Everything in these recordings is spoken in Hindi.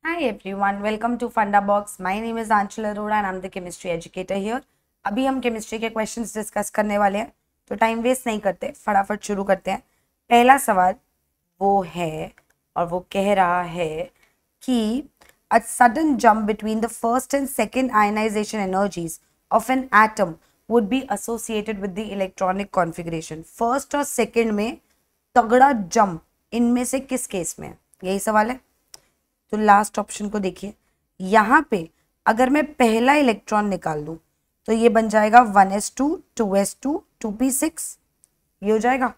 Hi everyone, welcome to Funda Box. My name is Anchal Arora and I'm the chemistry educator here. अभी हम केमिस्ट्री के क्वेश्चंस डिस्कस करने वाले हैं, तो टाइम वेस्ट नहीं करते, फटाफट शुरू करते हैं। पहला सवाल वो है और वो कह रहा है कि a sudden jump between the first and second ionization energies of an atom would be associated with the electronic configuration. First और सेकेंड में तगड़ा जंप इनमें से किस केस में है, यही सवाल है। तो लास्ट ऑप्शन को देखिए, यहाँ पे अगर मैं पहला इलेक्ट्रॉन निकाल दूं तो ये बन जाएगा 1s2 2s2 2p6, ये हो जाएगा।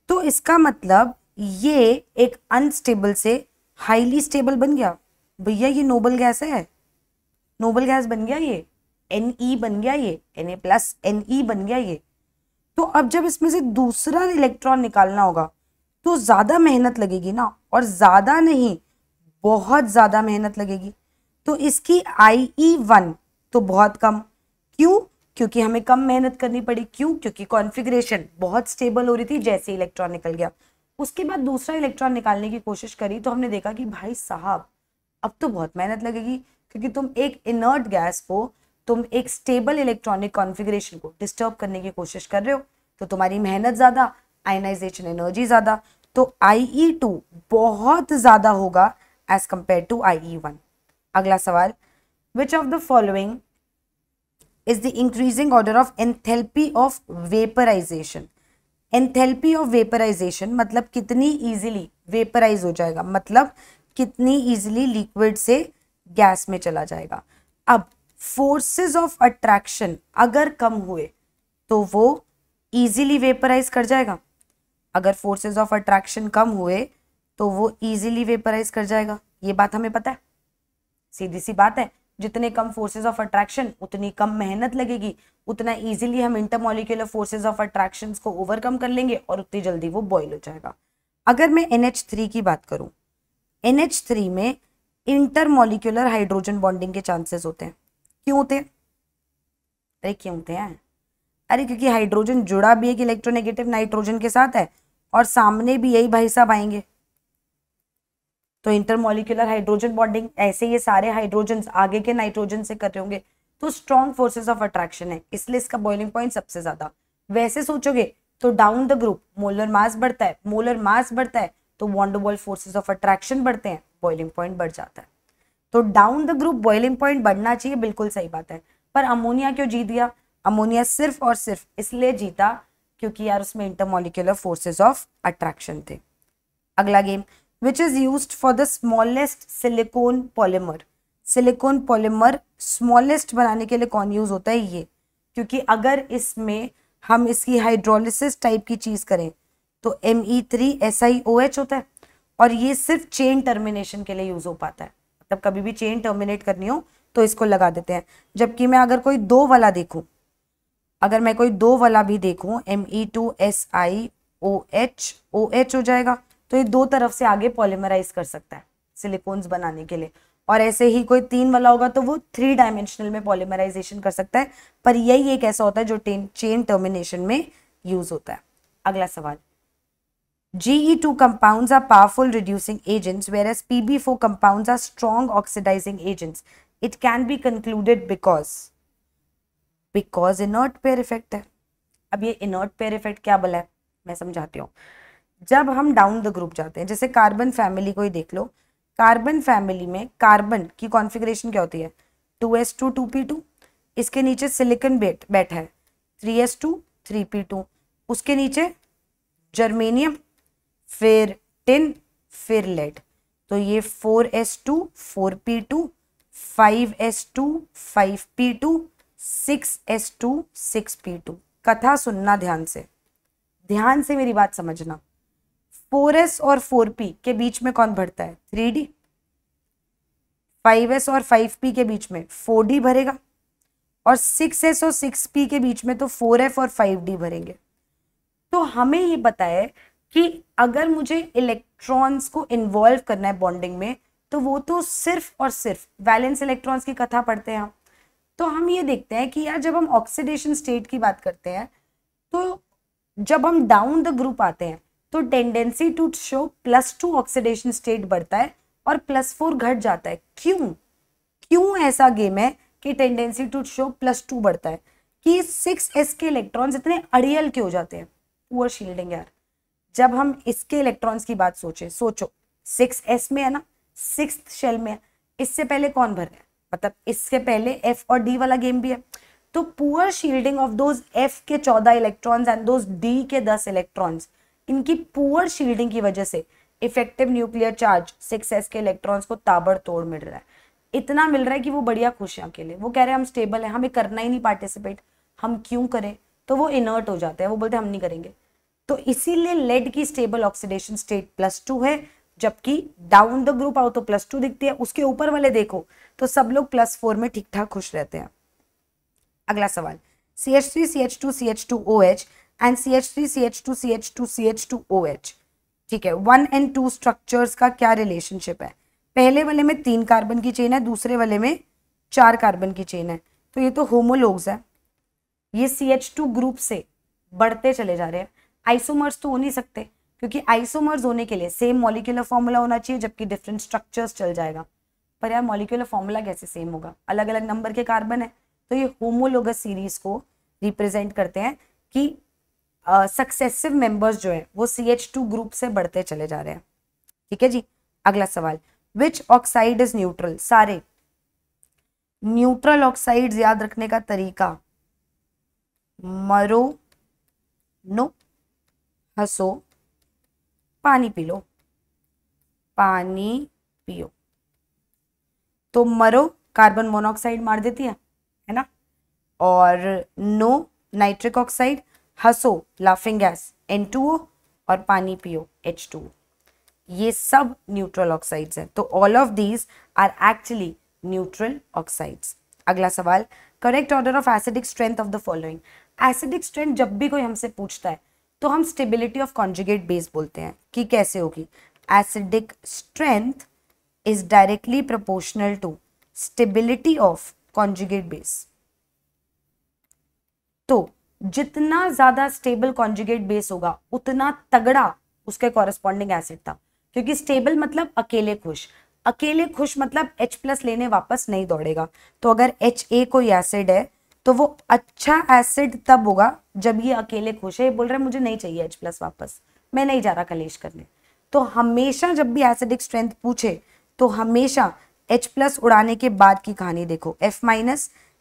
तो इसका मतलब ये एक अनस्टेबल से हाईली स्टेबल बन गया। भैया ये नोबल गैस है, नोबल गैस बन गया, ये Ne बन गया, ये Na+Ne बन गया ये। तो अब जब इसमें से दूसरा इलेक्ट्रॉन निकालना होगा तो ज्यादा मेहनत लगेगी ना, और ज्यादा नहीं बहुत ज्यादा मेहनत लगेगी। तो इसकी IE1 तो बहुत कम, क्यों? क्योंकि हमें कम मेहनत करनी पड़ी। क्यों? क्योंकि कॉन्फ़िगरेशन बहुत स्टेबल हो रही थी जैसे इलेक्ट्रॉन निकल गया। उसके बाद दूसरा इलेक्ट्रॉन निकालने की कोशिश करी तो हमने देखा कि भाई साहब अब तो बहुत मेहनत लगेगी, क्योंकि तुम एक इनर्ट गैस को, तुम एक स्टेबल इलेक्ट्रॉनिक कॉन्फ़िगरेशन को डिस्टर्ब करने की कोशिश कर रहे हो, तो तुम्हारी मेहनत ज्यादा, आयनाइजेशन एनर्जी ज्यादा। तो IE2 बहुत ज्यादा होगा as compared to IE1. अगला सवाल, which of the following is the increasing order of enthalpy of vaporization? Enthalpy of vaporization मतलब कितनी easily vaporize हो जाएगा, मतलब कितनी easily liquid से गैस में चला जाएगा। अब forces of attraction अगर कम हुए तो वो easily vaporize कर जाएगा। अगर forces of attraction कम हुए तो वो इजीली वेपराइज कर जाएगा, ये बात हमें पता है, सीधी सी बात है। जितने कम फोर्सेस ऑफ अट्रैक्शन उतनी कम मेहनत लगेगी, उतना इजीली हम इंटरमॉलिक्यूलर फोर्सेस ऑफ अट्रैक्शंस को ओवरकम कर लेंगे और उतनी जल्दी वो बॉयल हो जाएगा। अगर मैं NH3 की बात करूं, NH3 में इंटरमॉलिक्यूलर हाइड्रोजन बॉन्डिंग के चांसेस होते हैं। क्यों होते हैं? अरे क्यों होते हैं? अरे क्योंकि हाइड्रोजन जुड़ा भी एक इलेक्ट्रोनेगेटिव नाइट्रोजन के साथ है और सामने भी यही भाई साहब आएंगे, तो इंटरमॉलिक्यूलर हाइड्रोजन बॉन्डिंग ऐसे ये सारे हाइड्रोजन आगे के नाइट्रोजन से कर रहे होंगे, तो स्ट्रॉन्ग फोर्सेस ऑफ अट्रैक्शन है, इसलिए इसका बॉइलिंग पॉइंट सबसे ज्यादा। वैसे सोचोगे तो down the group molar mass बढ़ता है, मोलर मास बढ़ता है तो वॉन डर वाल्स फोर्सेस ऑफ अट्रैक्शन बढ़ते हैं, बॉइलिंग पॉइंट बढ़ जाता है। तो down the group boiling point बढ़ना चाहिए, बिल्कुल सही बात है। पर अमोनिया क्यों जीत गया? अमोनिया सिर्फ और सिर्फ इसलिए जीता क्योंकि यार उसमें इंटरमॉलिक्यूलर फोर्सेस ऑफ अट्रैक्शन थे। अगला game, which is used for the smallest silicone polymer. Silicon polymer smallest बनाने के लिए कौन यूज होता है? ये, क्योंकि अगर इसमें हम इसकी हाइड्रोलिसिस टाइप की चीज करें तो Me3SiOH होता है, और ये सिर्फ चेन टर्मिनेशन के लिए यूज हो पाता है। मतलब कभी भी चेन टर्मिनेट करनी हो तो इसको लगा देते हैं। जबकि मैं अगर कोई दो वाला देखूं, अगर मैं कोई दो वाला भी देखूं, Me2SiOH OH हो जाएगा, तो ये दो तरफ से आगे पॉलीमराइज कर सकता है सिलिकॉन्स बनाने के लिए। और ऐसे ही कोई तीन वाला होगा तो वो 3 डायमेंशनल में पॉलीमराइजेशन कर सकता है। पर यही एक ऐसा होता है जो चेन टर्मिनेशन में यूज होता है। अगला सवाल, GE2 compounds are powerful reducing agents whereas PB4 compounds are strong oxidizing agents. It can be concluded because inert pair effect है। अब ये inert pair effect क्या बोला है मैं समझाती हूँ। जब हम डाउन द ग्रुप जाते हैं, जैसे कार्बन फैमिली को ही देख लो, कार्बन फैमिली में कार्बन की कॉन्फ़िगरेशन क्या होती है? 2s2 2p2, इसके नीचे सिलिकॉन बैठा है 3s2 3p2, उसके नीचे जर्मेनियम, फिर टिन, फिर लेड, तो ये 4s2 4p2 5s2 5p2 6s2 6p2। कथा सुनना ध्यान से मेरी बात समझना। 4s और 4p के बीच में कौन भरता है? 3d। 5s और 5p के बीच में 4d भरेगा, और 6s और 6p के बीच में तो 4f और 5d भरेंगे। तो हमें ये पता है कि अगर मुझे इलेक्ट्रॉन्स को इन्वॉल्व करना है बॉन्डिंग में, तो वो तो सिर्फ और सिर्फ वैलेंस इलेक्ट्रॉन्स की कथा पढ़ते हैं। तो हम ये देखते हैं कि यार जब हम ऑक्सीडेशन स्टेट की बात करते हैं, तो जब हम डाउन द ग्रुप आते हैं तो tendency to show +2 oxidation state बढ़ता है, और +4 घट जाता है। क्यों? क्यों ऐसा गेम है कि टेंडेंसी टू शो +2 बढ़ता है? कि 6s के इलेक्ट्रॉन्स इतने अड़ियल क्यों हो जाते हैं? पुअर शील्डिंग यार। जब हम इसके इलेक्ट्रॉन्स की बात सोचो 6s में है ना, 6th शेल में है। इससे पहले कौन भर रहा है? मतलब इससे पहले f और d वाला गेम भी है। तो poor shielding of those f के 14 इलेक्ट्रॉन्स एंड दोज d के 10 इलेक्ट्रॉन्स, इनकी पुअर शील्डिंग की वजह से इफेक्टिव न्यूक्लियर चार्ज 6s के इलेक्ट्रॉन्स को ताबड़तोड़ मिल रहा है। इतना मिल रहा है कि वो बढ़िया खुश हैं अकेले। वो कह रहे हैं हम स्टेबल हैं, हमें करना ही नहीं पार्टिसिपेट, हम क्यों करें? तो वो इनर्ट हो जाते हैं, वो बोलते हैं हम नहीं करेंगे। तो इसीलिए लेड की स्टेबल ऑक्सीडेशन स्टेट +2 है, जबकि डाउन द ग्रुप आओ तो +2 दिखती है। उसके ऊपर वाले देखो तो सब लोग +4 में ठीक ठाक खुश रहते हैं। अगला सवाल, CH3 CH2 CH2OH and CH3 CH2 CH2 CH2OH, ठीक है, 1 and 2 स्ट्रक्चर्स का क्या रिलेशनशिप है? पहले वाले में 3 कार्बन की चेन है, दूसरे वाले में 4 कार्बन की चेन है। तो ये तो होमोलोग्स है, ये CH2 ग्रुप से बढ़ते चले जा रहे हैं। आइसोमर्स तो हो नहीं सकते, क्योंकि आइसोमर्स होने के लिए सेम मॉलिक्यूलर फॉर्मूला होना चाहिए, जबकि डिफरेंट स्ट्रक्चर्स चल जाएगा। पर यार मॉलिक्यूलर फॉर्मूला कैसे सेम होगा? अलग अलग नंबर के कार्बन है। तो ये होमोलोगस सीरीज को रिप्रेजेंट करते हैं कि सक्सेसिव मेंबर्स जो है वो CH2 ग्रुप से बढ़ते चले जा रहे हैं। ठीक है जी। अगला सवाल, विच ऑक्साइड इज न्यूट्रल? सारे न्यूट्रल ऑक्साइड्स याद रखने का तरीका, मरो, नो, हंसो, पानी पी लो, पानी पियो। तो मरो कार्बन मोनोऑक्साइड मार देती है ना, और नो नाइट्रिक ऑक्साइड, हंसो लाफिंग गैस N2O, और पानी पियो H2O। ये सब न्यूट्रल ऑक्साइड्स हैं। तो all of these are actually neutral oxides. अगला सवाल, correct order of acidic strength of the following. Acidic strength जब भी कोई हमसे पूछता है तो हम स्टेबिलिटी ऑफ कॉन्जुगेट बेस बोलते हैं कि कैसे होगी। Acidic strength is directly proportional to stability of conjugate base. तो जितना ज्यादा स्टेबल कॉन्जुगेट बेस होगा उतना तगड़ा उसके कॉरेस्पॉन्डिंग एसिड था। क्योंकि स्टेबल मतलब अकेले खुश, अकेले खुश मतलब H+ लेने वापस नहीं दौड़ेगा। तो अगर Ha कोई एसिड है तो वो अच्छा एसिड तब होगा जब ये अकेले खुश है, ये बोल रहा है मुझे नहीं चाहिए H+ वापस, मैं नहीं जा रहा कलेश करने। तो हमेशा जब भी एसिडिक स्ट्रेंथ पूछे तो हमेशा H+ उड़ाने के बाद की कहानी देखो, F-,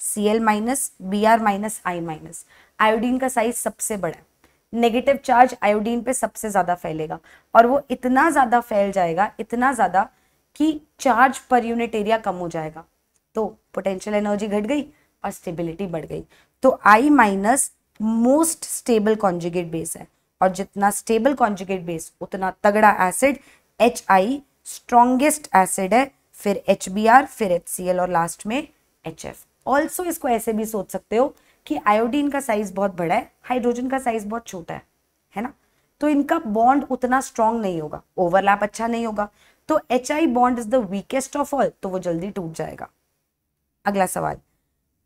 Cl-, Br-, I-। Iodine का साइज सबसे बड़ा है, नेगेटिव चार्ज आयोडीन पे सबसे ज्यादा फैलेगा, और वो इतना ज्यादा फैल जाएगा, इतना ज्यादा कि चार्ज पर यूनिट एरिया कम हो जाएगा। तो पोटेंशियल एनर्जी घट गई और स्टेबिलिटी बढ़ गई। तो I- most stable conjugate base है, और जितना स्टेबल कॉन्जुगेट बेस उतना तगड़ा एसिड HI स्ट्रॉन्गेस्ट एसिड है, फिर HBr, फिर HCl और लास्ट में HF। ऑल्सो इसको ऐसे भी सोच सकते हो कि आयोडीन का साइज बहुत बड़ा है, हाइड्रोजन का साइज बहुत छोटा है ना, तो इनका बॉन्ड उतना स्ट्रॉन्ग नहीं होगा, ओवरलैप अच्छा नहीं होगा। तो HI bond is the weakest of all, तो वो जल्दी टूट जाएगा। अगला सवाल,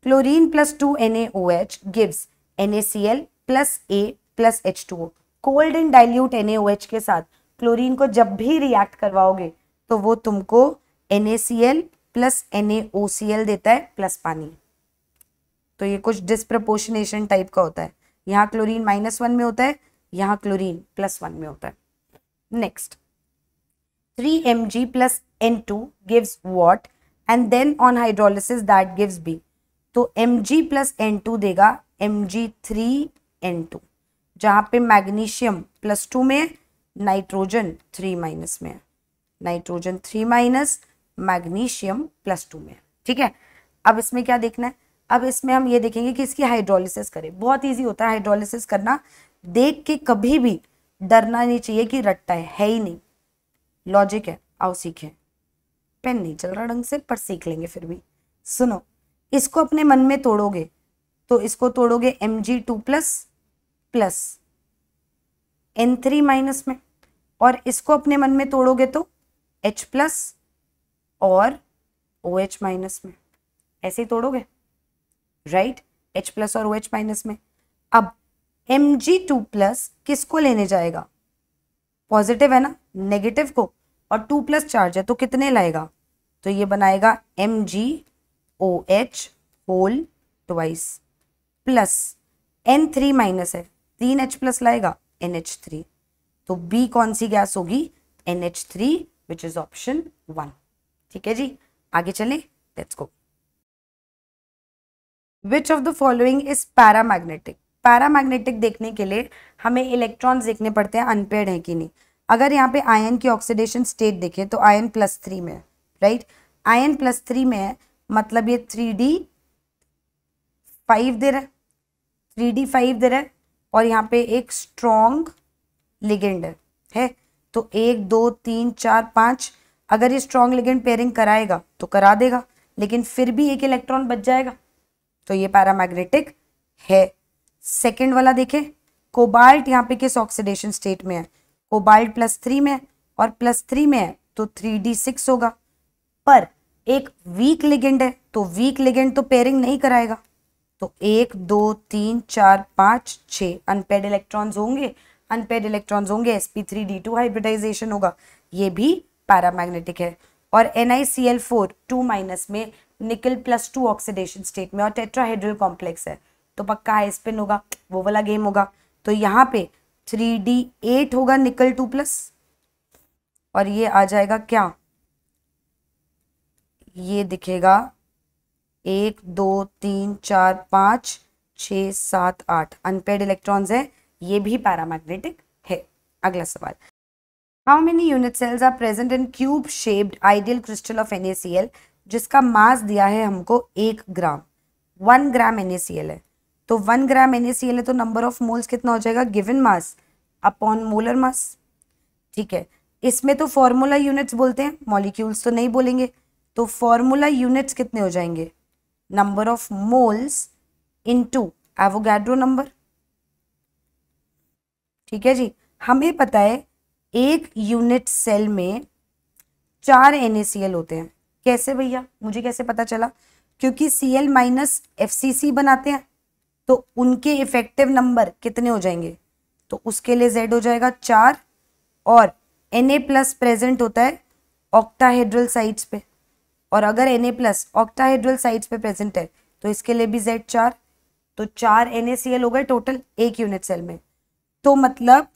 chlorine +2 NaOH gives NaCl + A + H2O। Cold and dilute NaOH के साथ क्लोरीन को जब भी रिएक्ट करवाओगे तो वो तुमको NaCl + NaOCl देता है प्लस पानी। तो ये कुछ डिस्प्रपोर्शनेशन टाइप का होता है, यहाँ क्लोरीन -1 में होता है, यहाँ क्लोरीन +1 में होता है। Next, 3 Mg + N2 gives what and then on hydrolysis that gives B। तो Mg + N2 देगा Mg3N2, जहाँ पे मैग्नीशियम +2 में, नाइट्रोजन 3- में है, नाइट्रोजन 3- मैग्नीशियम +2 में। ठीक है, अब इसमें क्या देखना है? अब इसमें हम ये देखेंगे कि इसकी हाइड्रोलिसिस करें। बहुत इजी होता है हाइड्रोलिसिस करना, देख के कभी भी डरना नहीं चाहिए कि रट्टा है ही नहीं, लॉजिक है। आओ सीखें। पेन नहीं चल रहा ढंग से, पर सीख लेंगे फिर भी। सुनो, इसको अपने मन में तोड़ोगे तो इसको तोड़ोगे Mg2+ N3- में, और इसको अपने मन में तोड़ोगे तो H+ और OH- में, ऐसे ही तोड़ोगे, राइट, H+ और OH- में। अब Mg2+ किसको लेने जाएगा? पॉजिटिव है ना, नेगेटिव को। और 2+ चार्ज है तो कितने लाएगा, तो ये बनाएगा MgOH whole twice plus N3 minus है 3H+ लाएगा NH3, तो बी कौन सी गैस होगी, NH3 विच इज ऑप्शन 1। ठीक है जी, आगे चले, let's go. Which of the following is paramagnetic. Paramagnetic देखने के लिए हमें इलेक्ट्रॉन्स देखने पड़ते हैं अनपेयर्ड है कि नहीं। अगर यहाँ पे आयन की ऑक्सीडेशन स्टेट देखें तो आयन +3 में है, राइट, आयन +3 में है, मतलब ये 3d5 दे रहा है, 3d5 दे रहा है, और यहाँ पे एक स्ट्रॉन्ग लिगेंड है, तो 1 2 3 4 5, अगर ये स्ट्रॉन्ग लिगेंड पेयरिंग कराएगा तो करा देगा, लेकिन फिर भी एक इलेक्ट्रॉन बच जाएगा, तो ये पैरामैग्नेटिक है। सेकंड वाला देखें, कोबाल्ट यहाँ पे किस ऑक्सीडेशन स्टेट में है, कोबाल्ट +3 में है, और +3 में है तो 3d6 होगा, पर एक वीक लिगेंड है तो वीक लिगेंड तो पेयरिंग नहीं कराएगा, तो 1 2 3 4 5 6 अनपेयर्ड इलेक्ट्रॉन्स होंगे, अनपेयर्ड इलेक्ट्रॉन्स होंगे, sp3d2 हाइब्रिडाइजेशन होगा, ये भी पैरामैग्नेटिक है। और NiCl4 2- में निकल +2 ऑक्सीडेशन स्टेट में और टेट्राहेड्रल कॉम्प्लेक्स है, तो पक्का हाई स्पिन होगा, वो वाला गेम होगा, तो यहाँ पे 3d8 होगा निकल 2+, और ये आ जाएगा क्या, ये दिखेगा 1 2 3 4 5 6 7 8 अनपेयर्ड इलेक्ट्रॉन्स है, ये भी पैरामैग्नेटिक है। अगला सवाल, how many unit cells are present in cube shaped ideal crystal of NaCl, जिसका मास दिया है हमको 1 ग्राम, 1 ग्राम NaCl है, तो 1 ग्राम NaCl है तो नंबर ऑफ मोल्स कितना हो जाएगा, गिवन मास अपॉन मोलर मास। ठीक है, इसमें तो फॉर्मूला यूनिट्स बोलते हैं, मॉलिक्यूल्स तो नहीं बोलेंगे, तो फॉर्मूला यूनिट्स कितने हो जाएंगे, number of moles into Avogadro number. ठीक है जी, हमें पता है एक यूनिट सेल में 4 NaCl होते हैं, कैसे भैया, मुझे कैसे पता चला, क्योंकि Cl माइनस FCC बनाते हैं, तो उनके इफेक्टिव नंबर कितने हो जाएंगे, तो उसके लिए Z हो जाएगा 4, और Na+ प्रेजेंट होता है ऑक्टाहेड्रल साइड्स पे, और अगर Na+ ऑक्टाहेड्रल साइड्स पे प्रेजेंट है तो इसके लिए भी Z 4, तो 4 NaCl हो गए टोटल एक यूनिट सेल में, तो मतलब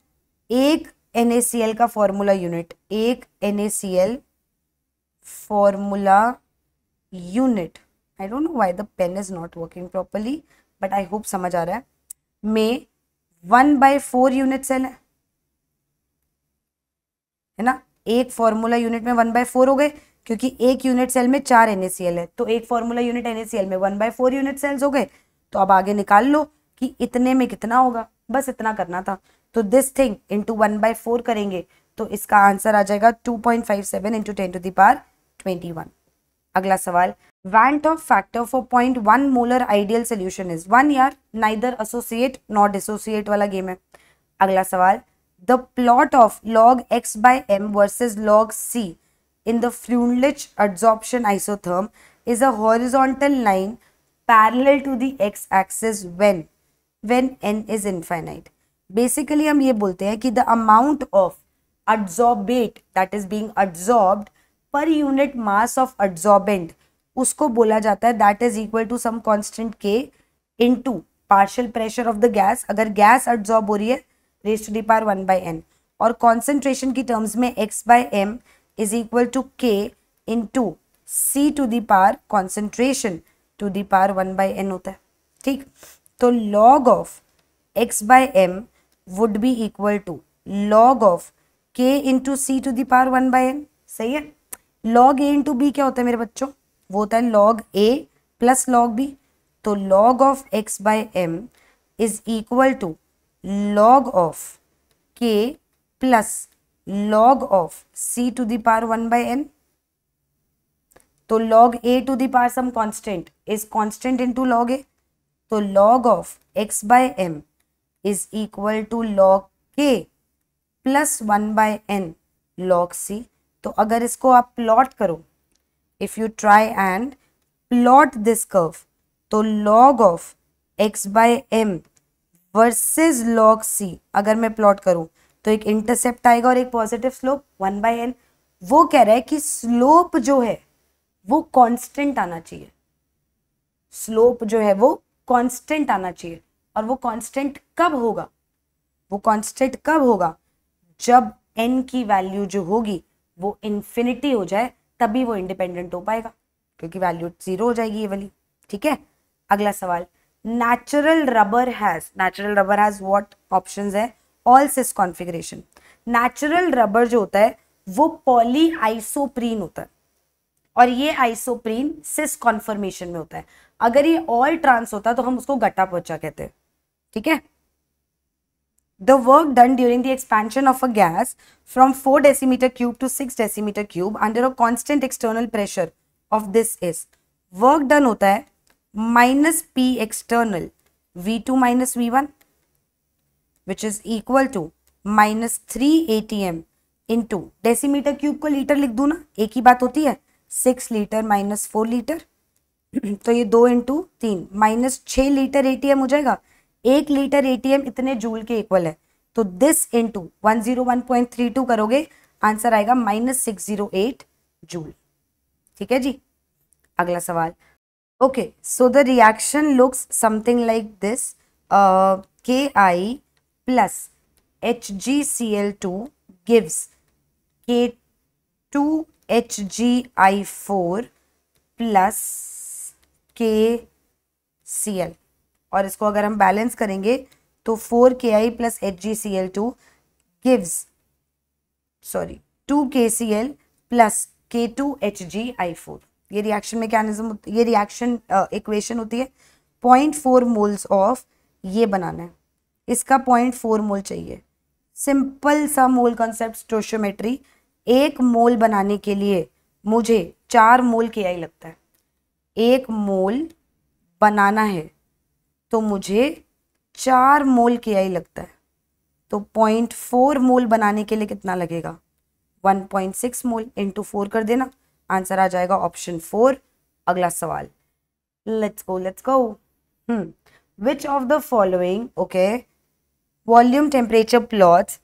एक NaCl का फॉर्मूला यूनिट, एक NaCl formula unit, I don't know why the pen is not working properly, but I hope समझ आ रहा है, में 1/4 यूनिट सेल है ना, एक फॉर्मूला यूनिट में 1/4 हो गए, क्योंकि एक यूनिट सेल में 4 NaCl है, तो एक फॉर्मूला यूनिट NaCl में 1/4 यूनिट सेल्स हो गए, तो अब आगे निकाल लो कि इतने में कितना होगा, बस इतना करना था, तो दिस थिंग इंटू 1/4 करेंगे तो इसका आंसर आ जाएगा 2.57 इंटू 10⁻21। अगला सवाल, Van Top factor for 0.1 molar ideal solution is 1 यार, neither associate nor dissociate वाला गेम है। अगला सवाल, the plot of log x/m versus log c in the Freundlich adsorption isotherm is a horizontal line parallel to the x-axis when n is infinite। Basically हम ये बोलते हैं कि the amount of adsorbate that is being absorbed per unit mass of adsorbent उसको बोला जाता है that is equal to some constant k into partial pressure of the gas, अगर गैस adsorb हो रही है raised to the power 1/n, और concentration की terms में x/m is equal to k into c to the power concentration to the power 1/n होता है। ठीक, तो log of x/m would be equal to log of k into c to the power 1/n। सही है, log a into b क्या होता है मेरे बच्चों, वो होता है log a plus log b, तो log of x/m is equal to log of k plus log of c to the power 1/n, तो log a to the power some constant is constant into log a, तो log of x/m is equal to log k plus 1/n log c। तो अगर इसको आप प्लॉट करो, if you try and plot this curve, तो log of x/m versus log c अगर मैं प्लॉट करूं तो एक इंटरसेप्ट आएगा और एक पॉजिटिव स्लोप 1/n, वो कह रहा है कि स्लोप जो है वो कांस्टेंट आना चाहिए, स्लोप जो है वो कांस्टेंट आना चाहिए। और वो कांस्टेंट कब होगा, वो कांस्टेंट कब होगा, जब n की वैल्यू जो होगी वो इन्फिनिटी हो जाए, तभी वो इंडिपेंडेंट हो पाएगा, क्योंकि वैल्यू 0 हो जाएगी ये वाली। ठीक है, अगला सवाल, natural rubber has what options है, ऑल सिस कॉन्फ़िगरेशन। नेचुरल रबर जो होता है वो पॉली आइसोप्रीन होता है, और ये आइसोप्रीन सिस कॉन्फर्मेशन में होता है। अगर ये ऑल ट्रांस होता तो हम उसको गट्टा पोचा कहते हैं। ठीक है, the work done during the expansion of a gas from 4 decimeter cube to 6 decimeter cube under a constant external pressure of this is, work done होता है minus P external V2 minus V1 which is equal to minus 3 ATM into decimeter cube को लीटर लिख दूं ना, एक ही बात होती है, 6 लीटर minus 4 लीटर तो ये 2 into 3 minus 6 लीटर ATM हो जाएगा। 1 लीटर ATM इतने जूल के इक्वल है, तो दिस इंटू 101.32 करोगे, आंसर आएगा -608 जूल। ठीक है जी, अगला सवाल। Okay, so the reaction looks something like this, Ki plus HgCl2 gives K2HgI4 plus KCl, और इसको अगर हम बैलेंस करेंगे तो 4Ki plus HgCl2 gives 2KCl plus K2HgI4। ये रिएक्शन मैकेनिज्म, ये रिएक्शन इक्वेशन होती है। 0.4 मोल्स ऑफ ये बनाना है, इसका 0.4 मोल चाहिए। सिंपल सा मोल कॉन्सेप्ट, स्टोइचियोमेट्री। 1 मोल बनाने के लिए मुझे 4 मोल Ki लगता है। 1 मोल बनाना है तो मुझे 4 मोल Ki लगता है, तो 0.4 मोल बनाने के लिए कितना लगेगा, 1.6 मोल इंटू 4 कर देना, आंसर आ जाएगा ऑप्शन 4। अगला सवाल, let's go. Which of the following, okay, volume temperature plots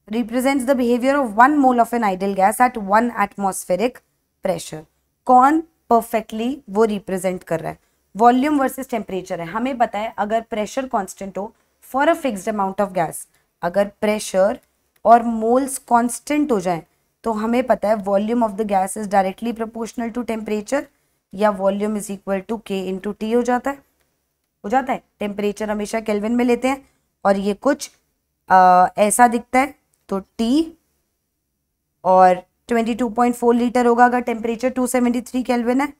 represents the behavior of 1 mole of an ideal gas at 1 atmospheric pressure। कौन परफेक्टली वो रिप्रेजेंट कर रहा है? वॉल्यूम वर्सेस टेम्परेचर है, हमें पता है अगर प्रेशर कांस्टेंट हो for a fixed amount of gas, अगर प्रेशर और मोल्स कांस्टेंट हो जाए तो हमें पता है volume of the gas is directly proportional to temperature, या volume is equal to K into T हो जाता है। टेम्परेचर हमेशा केल्विन में लेते हैं, और ये कुछ ऐसा दिखता है, तो T और 22.4 लीटर होगा अगर टेम्परेचर 273 केल्विन है,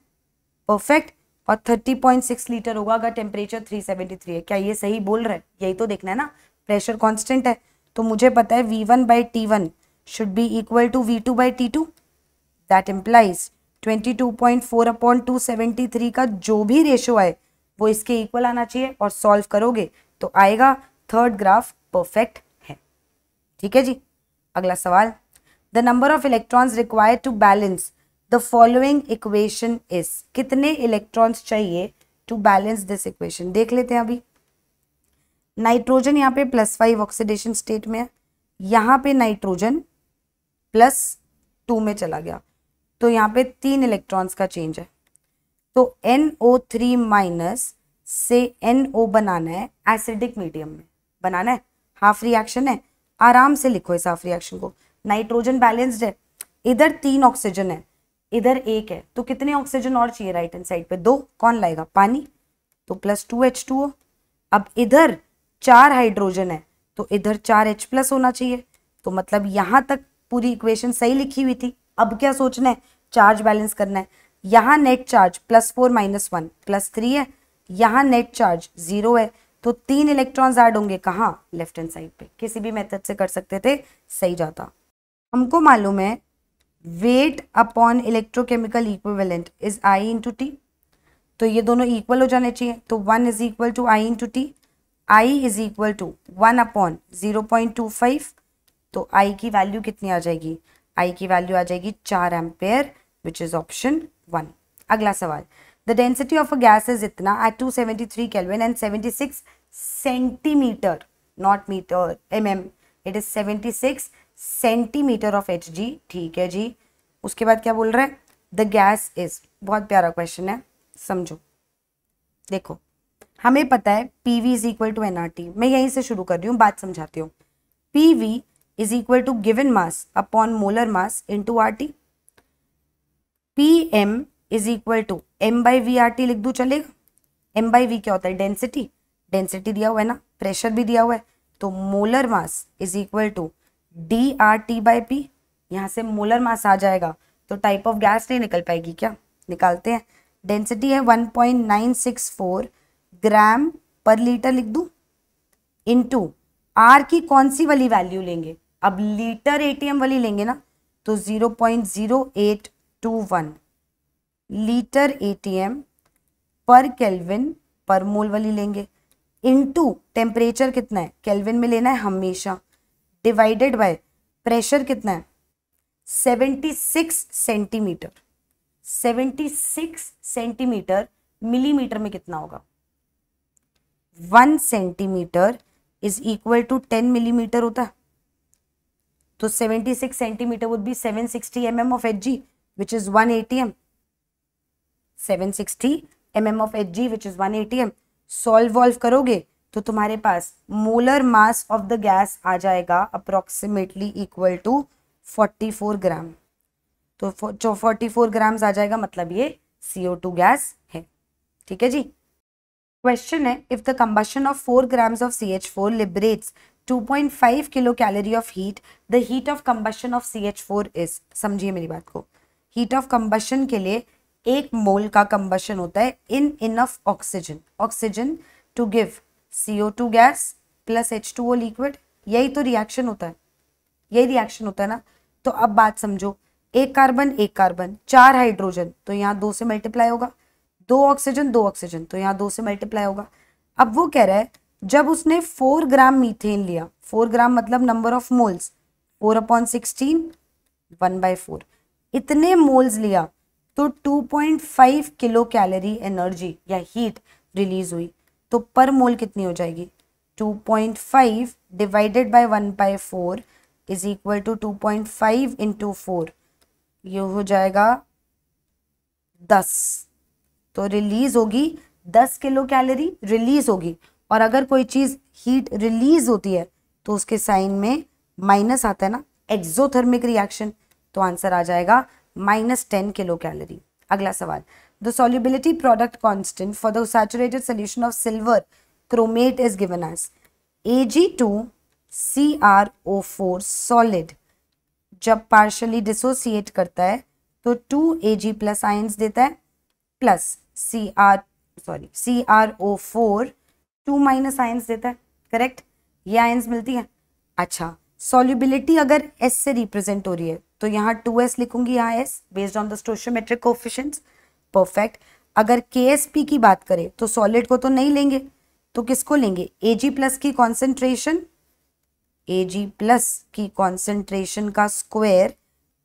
परफेक्ट, और 30.6 लीटर होगा अगर टेम्परेचर 373 है। क्या ये सही बोल रहा है? यही तो देखना है ना, प्रेशर कांस्टेंट है, तो मुझे पता है V1/T1 should be equal to V2/T2, that implies 22.4/273 का जो भी रेशो आए वो इसके इक्वल आना चाहिए, और सॉल्व करोगे तो आएगा, थर्ड ग्राफ परफेक्ट है। ठीक है जी, अगला सवाल, the number of electrons required to balance the following equation is, कितने इलेक्ट्रॉन्स चाहिए टू बैलेंस दिस इक्वेशन, देख लेते हैं। अभी नाइट्रोजन यहाँ पे +5 ऑक्सीडेशन स्टेट में है, यहाँ पे नाइट्रोजन +2 में चला गया, तो यहाँ पे 3 इलेक्ट्रॉन्स का चेंज है, तो NO3- से NO बनाना है, एसिडिक मीडियम में बनाना है, हाफ रिएक्शन है, आराम से लिखो इस हाफ रिएक्शन को। नाइट्रोजन बैलेंस्ड है, इधर 3 ऑक्सीजन है, इधर 1 है, तो कितने ऑक्सीजन और चाहिए राइट हैंड साइड पे? 2, कौन लाएगा? पानी, तो +2H2O। अब इधर 4 हाइड्रोजन है, तो इधर 4H+ होना चाहिए, तो मतलब यहाँ तक पूरी इक्वेशन सही लिखी हुई थी। अब क्या सोचना है? चार्ज बैलेंस करना है। यहाँ नेट चार्ज +4 - 1 +3 है, यहाँ नेट चार्ज 0 है, तो 3 इलेक्ट्रॉन्स ऐड होंगे कहाँ? लेफ्ट हैंड साइड पे। किसी भी मेथड से कर सकते थे, सही जाता। हमको मालूम है weight upon electrochemical equivalent is I into T, तो ये दोनों इक्वल हो जाने चाहिए, तो 1 is equal to I into T, I is equal to 1/0.25, तो I की वैल्यू कितनी आ जाएगी? I की वैल्यू आ जाएगी 4 एम्पेयर, विच इज ऑप्शन 1। अगला सवाल, the density of a gas is इतना at 273 kelvin and 76 centimetre, not metre, mm, it is 76 centimetre of Hg। ठीक है जी, उसके बाद क्या बोल रहा है, द गैस इज, बहुत प्यारा क्वेश्चन है, समझो। देखो हमें पता है PV is equal to NRT, मैं यहीं से शुरू कर रही हूँ, बात समझाती हूँ। PV is equal to given mass upon molar mass into RT। PM is equal to M/V/RT लिख दूँ, चलेगा? M/V क्या होता है, डेंसिटी, डेंसिटी दिया हुआ है ना, प्रेशर भी दिया हुआ है, तो molar mass is equal to DRT/P। यहाँ से मोलर मास आ जाएगा तो टाइप ऑफ गैस नहीं निकल पाएगी क्या, निकालते हैं। डेंसिटी है 1.964 ग्राम पर लीटर लिख दूं, इनटू आर की कौन सी वाली वैल्यू लेंगे, अब लीटर ATM वाली लेंगे ना, तो 0.0821 लीटर ATM पर केल्विन पर मोल वाली लेंगे, इनटू टेम्परेचर कितना है, केल्विन में लेना है हमेशा, डिवाइडेड बाय प्रेशर कितना है 76 सेंटीमीटर। 76 सेंटीमीटर मिलीमीटर में कितना होगा, 1 centimetre is equal to 10 millimetre होता है, तो 76 centimetre would be 760 mm of Hg which is 1 ATM। 760 mm of Hg which is 1 ATM। Solve वॉल्व करोगे तो तुम्हारे पास molar mass of the gas आ जाएगा अप्रोक्सीमेटली इक्वल टू 44 ग्राम, तो 44 ग्राम्स आ जाएगा, मतलब ये CO2 गैस है। ठीक है जी। क्वेश्चन है, if the combustion of 4 grams of CH4 liberates 2.5 kilo calorie of heat, the heat of combustion of CH4 is. समझिए मेरी बात को, हीट ऑफ कंबशन के लिए 1 मोल का कंबशन होता है in enough oxygen, oxygen to give CO2 gas plus H2O liquid, यही तो रिएक्शन होता है, यही रिएक्शन होता है ना। तो अब बात समझो, 1 कार्बन 1 कार्बन, 4 हाइड्रोजन, तो यहाँ 2 से मल्टीप्लाई होगा, 2 ऑक्सीजन 2 ऑक्सीजन, तो यहाँ 2 से मल्टीप्लाई होगा। अब वो कह रहा है जब उसने 4 ग्राम मीथेन लिया, 4 ग्राम मतलब नंबर ऑफ मोल्स 4/16 1/4, इतने मोल्स लिया तो 2.5 किलो कैलोरी एनर्जी या हीट रिलीज हुई, तो पर मोल कितनी हो जाएगी, 2.5 divided by 1/4 is equal to 2.5 into 4, ये हो जाएगा 10, तो रिलीज होगी 10 किलो कैलोरी रिलीज होगी। और अगर कोई चीज हीट रिलीज होती है तो उसके साइन में माइनस आता है ना, एक्सोथर्मिक रिएक्शन, तो आंसर आ जाएगा -10 किलो कैलोरी। अगला सवाल, the solubility product constant for the saturated solution of silver chromate is given as Ag2CrO4 solid, जब पार्शियली डिसोसिएट करता है तो 2Ag प्लस आयंस देता है, प्लस CrO4 2 माइनस आयंस देता है, करेक्ट, ये आयंस मिलती है। अच्छा, सॉल्युबिलिटी अगर S से रिप्रेजेंट हो रही है तो यहाँ 2S लिखूंगी, यहाँ S based on the stoichiometric coefficients, perfect. अगर KSP की बात करें तो सॉलिड को तो नहीं लेंगे, तो किसको लेंगे, Ag प्लस की कॉन्सेंट्रेशन, Ag प्लस की कॉन्सेंट्रेशन का स्क्वायर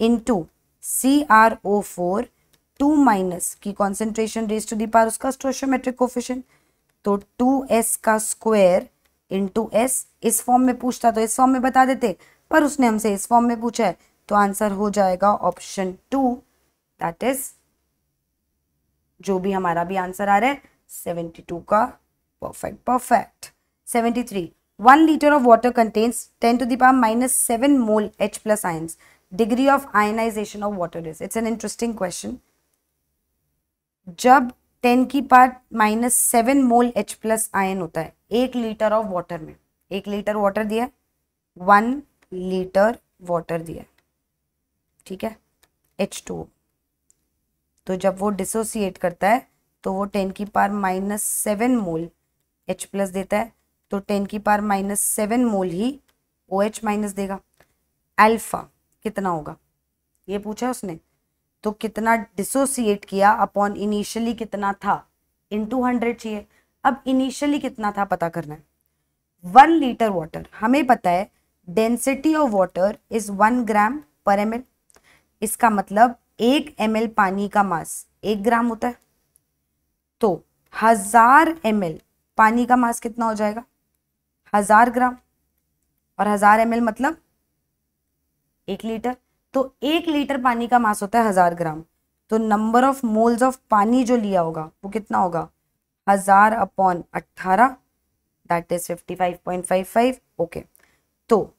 इंटू CrO4 2 माइनस की concentration raise to the power उसका स्टोइचियोमेट्रिक कोएफिशिएंट, तो 2S का स्क्वायर इंटू S। इस फॉर्म में पूछता तो इस फॉर्म में बता देते, पर उसने हमसे इस फॉर्म में पूछा है, तो आंसर हो जाएगा ऑप्शन 2, दैट इज जो भी हमारा भी आंसर आ रहा है 72 का, perfect perfect. 73, 1 liter of water contains 10 to the power -7 mole H plus ions. Degree of ionization of water is. It's an interesting question. जब 10 की पावर -7 मोल H प्लस आयन होता है 1 लीटर ऑफ वाटर में, 1 लीटर वाटर दिया, 1 लीटर वाटर दिया, ठीक है, H2O, तो जब वो डिसोसिएट करता है तो वो 10 की पावर -7 मोल H प्लस देता है, तो 10 की पावर -7 मोल ही OH माइनस देगा। अल्फा कितना होगा ये पूछा उसने, तो कितना डिसोसिएट किया अपॉन इनिशियली कितना था, इनटू 100 चाहिए। अब इनिशियली कितना था पता करना है। 1 लीटर वाटर, हमें पता है डेंसिटी ऑफ वाटर इज 1 ग्राम पर ml, इसका मतलब 1 ml पानी का मास 1 ग्राम होता है, तो 1000 ml पानी का मास कितना हो जाएगा, 1000 ग्राम, और 1000 ml मतलब 1 लीटर, तो 1 लीटर पानी का मास होता है 1000 ग्राम, तो नंबर ऑफ मोल्स ऑफ पानी जो लिया होगा वो कितना होगा 1000/18, दैट इज 55.55। ओके, तो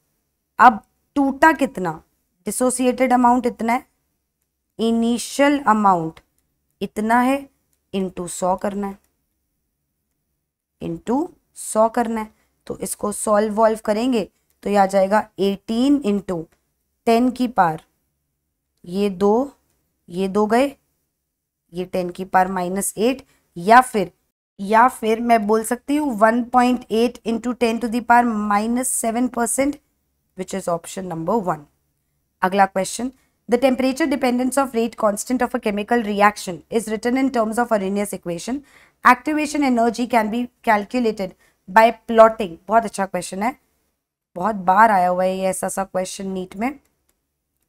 अब टूटा कितना, डिसोसिएटेड अमाउंट इतना है, इनिशियल अमाउंट इतना है, इंटू 100 करना है, इंटू 100 करना है। तो इसको सॉल्व वॉल्व करेंगे तो ये आ जाएगा 18 इंटू 10 की पावर, ये दो गए, ये 10 की पावर -8, या फिर मैं बोल सकती हूँ 1.8 into 10 to the power -7%, which is option number 1। अगला question, the temperature dependence of rate constant of a chemical reaction is written in terms of Arrhenius equation, activation energy can be calculated by plotting. बहुत अच्छा क्वेश्चन है, बहुत बार आया हुआ है ये ऐसा सा क्वेश्चन नीट में।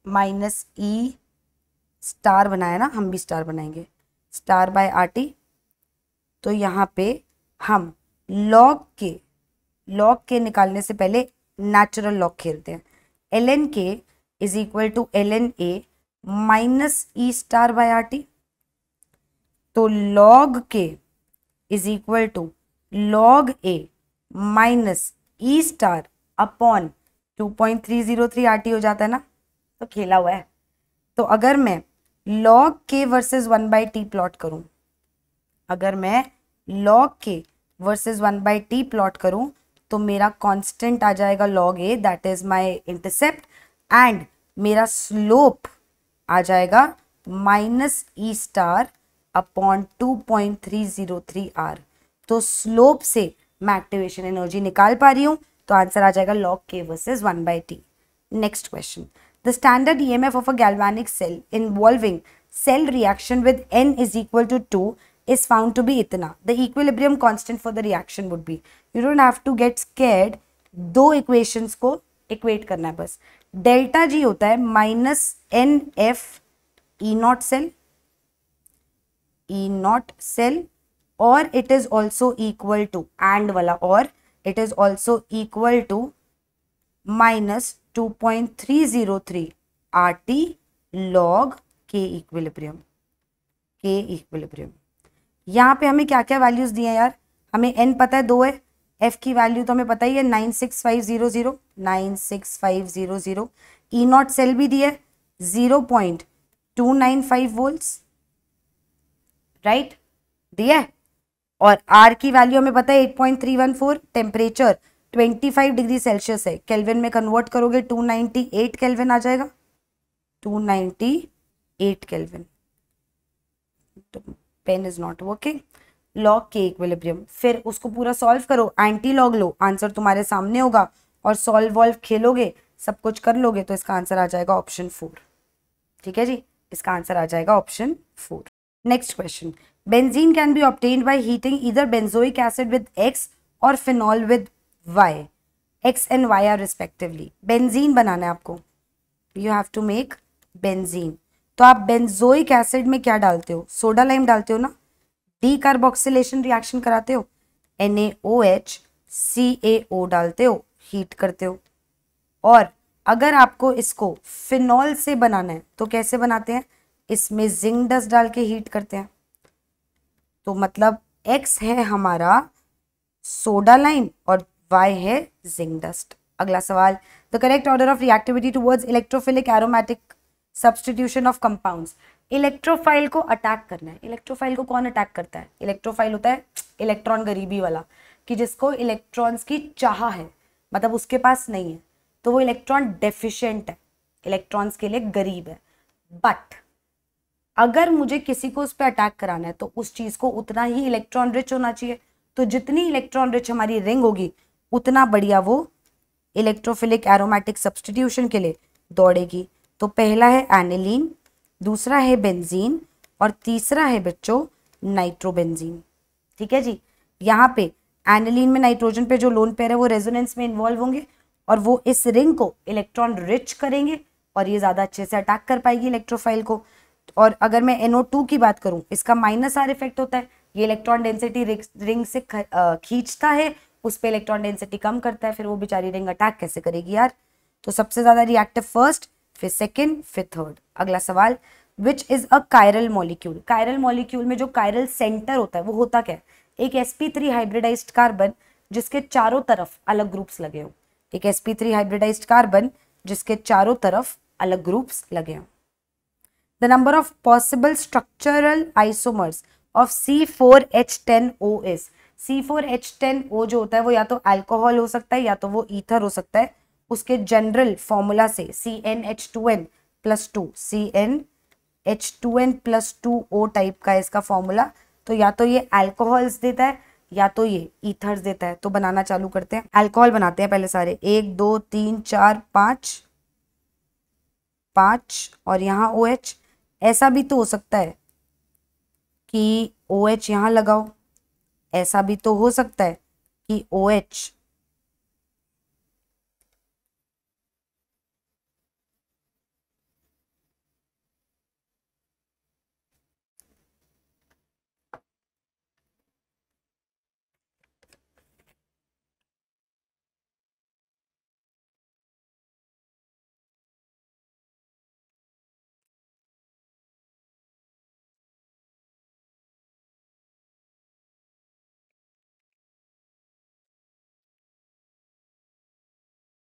-E स्टार बनाया ना, हम भी स्टार बनाएंगे, स्टार बाय RT। तो यहाँ पे हम लॉग के निकालने से पहले नेचुरल लॉग खेलते हैं। ln k is equal to ln a minus E star by RT। तो log k is equal to log a minus E star upon 2.303 RT हो जाता है ना, तो खेला हुआ है। तो अगर मैं log k versus 1/t plot करूं, अगर मैं log k versus 1/t plot करूं तो मेरा कांस्टेंट आ जाएगा log a, that is my intercept, and मेरा स्लोप आ जाएगा -E स्टार अपॉन 2.303 R। तो स्लोप से मैं एक्टिवेशन एनर्जी निकाल पा रही हूं, तो आंसर आ जाएगा log k versus 1/t। Next question, the standard EMF of a galvanic cell involving cell reaction with N is equal to 2 is found to be इतना। The equilibrium constant for the reaction would be, you don't have to get scared, दो equations को equate करना है बस। डेल्टा G होता है -NF E नॉट सेल, और it is also equal to, and वाला, और it is also equal to -2.303 RT log K equilibrium. यहाँ पे हमें क्या क्या वैल्यूज दिए हैं यार, हमें n पता है 2 है, f की वैल्यू तो हमें पता ही है 96500, E नॉट सेल भी दिया है 0.295 वोल्ट्स, राइट, दिया है, और R की वैल्यू हमें पता है 8.314, टेम्परेचर 25 डिग्री सेल्सियस है, केल्विन में कन्वर्ट करोगे 298 केल्विन आ जाएगा, 298 Kelvin. Pen is not working. Log के इक्विलिब्रियम, फिर उसको पूरा सॉल्व करो, एंटी लॉग लो, आंसर तुम्हारे सामने होगा, और सॉल्व वॉल्व खेलोगे, सब कुछ कर लोगे, तो इसका आंसर आ जाएगा ऑप्शन 4। ठीक है जी, इसका आंसर आ जाएगा option 4। Next question, benzene can be obtained by heating either benzoic acid with X और phenol with Y, X and Y are respectively। Benzene बनाना है आपको, you have to make benzene. तो आप बेंजोइक एसिड में क्या डालते हो, सोडा लाइम डालते हो ना, डीकार्बोक्सिलेशन रिएक्शन कराते हो, NaOH CaO डालते हो, हीट करते हो। और अगर आपको इसको फिनॉल से बनाना है तो कैसे बनाते हैं, इसमें जिंक डस्ट डाल के हीट करते हैं। तो मतलब X है हमारा सोडा लाइम और Y है जिंक डस्ट। अगला सवाल, the correct order of reactivity towards electrophilic aromatic substitution of compounds. Electrophile को अटैक करना है। इलेक्ट्रोफाइल को कौन अटैक करता है, इलेक्ट्रोफाइल होता है इलेक्ट्रॉन गरीबी वाला, कि जिसको इलेक्ट्रॉन्स की चाह है, मतलब उसके पास नहीं है, तो वो इलेक्ट्रॉन डेफिशिएंट है, इलेक्ट्रॉन्स के लिए गरीब है। बट अगर मुझे किसी को उस पर अटैक कराना है तो उस चीज को उतना ही इलेक्ट्रॉन रिच होना चाहिए, तो जितनी इलेक्ट्रॉन रिच हमारी रिंग होगी उतना बढ़िया वो इलेक्ट्रोफिलिक एरोमेटिक सब्स्टिट्यूशन के लिए दौड़ेगी। तो पहला है एनिलीन, दूसरा है बेंजीन, और तीसरा है बच्चों नाइट्रोबेंजीन। ठीक है जी, यहाँ पे एनिलीन में नाइट्रोजन पे जो लोन पेयर है वो रेजोनेंस में इन्वॉल्व होंगे और वो इस रिंग को इलेक्ट्रॉन रिच करेंगे और ये ज्यादा अच्छे से अटैक कर पाएगी इलेक्ट्रोफाइल को। और अगर मैं NO2 की बात करूं, इसका -R इफेक्ट होता है, ये इलेक्ट्रॉन डेंसिटी रिंग से खींचता है, उस पर इलेक्ट्रॉन डेंसिटी कम करता है, फिर वो बेचारी रिंग अटैक कैसे करेगी यार। तो सबसे ज्यादा रिएक्टिव फर्स्ट, फिर सेकंड, फिर थर्ड। अगला सवाल, which is a chiral molecule. Chiral molecule में जो कायरल सेंटर होता है वो होता क्या है? एक sp3 हाइब्रिडाइज्ड कार्बन जिसके चारों तरफ अलग ग्रुप्स लगे हो। एक sp3 हाइब्रिडाइज्ड कार्बन जिसके चारों तरफ अलग ग्रुप्स लगे हो। The number of possible structural isomers of C4H10O is. C4H10O जो होता है वो या तो अल्कोहल हो सकता है या तो वो ईथर हो सकता है। उसके जनरल फॉर्मूला से CnH2n+2 CnH2n+2O टाइप का इसका फॉर्मूला। तो या तो ये अल्कोहल्स देता है या तो ये ईथर्स देता है। तो बनाना चालू करते हैं। अल्कोहल बनाते हैं पहले सारे, 1 2 3 4 5 5 और यहाँ OH। ऐसा भी तो हो सकता है कि OH यहाँ लगाओ, ऐसा भी तो हो सकता है कि OH